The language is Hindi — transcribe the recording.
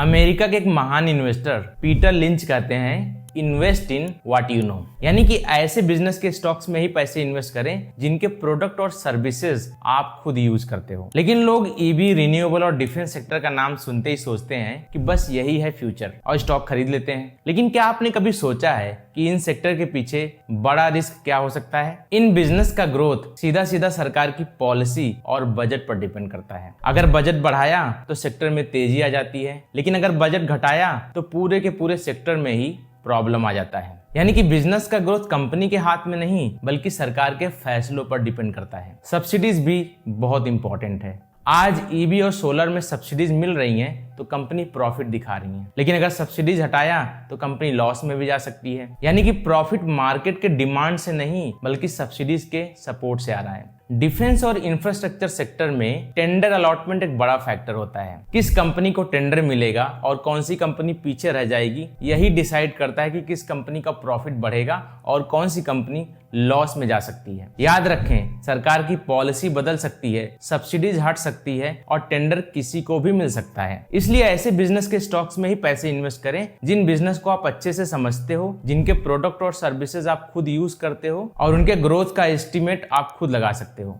अमेरिका के एक महान इन्वेस्टर पीटर लिंच कहते हैं, invest in what you know, यानी कि ऐसे बिजनेस के स्टॉक्स में ही पैसे इन्वेस्ट करें जिनके प्रोडक्ट और सर्विसेज आप खुद यूज करते हो। लेकिन लोग ईवी, रिन्यूएबल और डिफेंस सेक्टर का नाम सुनते ही सोचते हैं कि बस यही है फ्यूचर और स्टॉक खरीद लेते हैं। लेकिन क्या आपने कभी सोचा है कि इन सेक्टर के पीछे बड़ा रिस्क क्या हो सकता है? इन बिजनेस का ग्रोथ सीधा सीधा सरकार की पॉलिसी और बजट पर डिपेंड करता है। अगर बजट बढ़ाया तो सेक्टर में तेजी आ जाती है, लेकिन अगर बजट घटाया तो पूरे के पूरे सेक्टर में ही प्रॉब्लम आ जाता है। यानी कि बिजनेस का ग्रोथ कंपनी के हाथ में नहीं बल्कि सरकार के फैसलों पर डिपेंड करता है। सब्सिडीज भी बहुत इंपॉर्टेंट है। आज ईवी और सोलर में सब्सिडीज मिल रही हैं तो कंपनी प्रॉफिट दिखा रही है, लेकिन अगर सब्सिडीज हटाया तो कंपनी लॉस में भी जा सकती है। यानी कि प्रॉफिट मार्केट के डिमांड से नहीं बल्कि सब्सिडीज के सपोर्ट से आ रहा है। डिफेंस और इंफ्रास्ट्रक्चर सेक्टर में टेंडर अलॉटमेंट एक बड़ा फैक्टर होता है। किस कंपनी को टेंडर मिलेगा और कौन सी कंपनी पीछे रह जाएगी, यही डिसाइड करता है कि किस कंपनी का प्रॉफिट बढ़ेगा और कौन सी कंपनी लॉस में जा सकती है। याद रखें, सरकार की पॉलिसी बदल सकती है, सब्सिडीज हट सकती है और टेंडर किसी को भी मिल सकता है। इसलिए ऐसे बिजनेस के स्टॉक्स में ही पैसे इन्वेस्ट करें जिन बिजनेस को आप अच्छे से समझते हो, जिनके प्रोडक्ट और सर्विसेज आप खुद यूज करते हो और उनके ग्रोथ का एस्टिमेट आप खुद लगा सकते हो।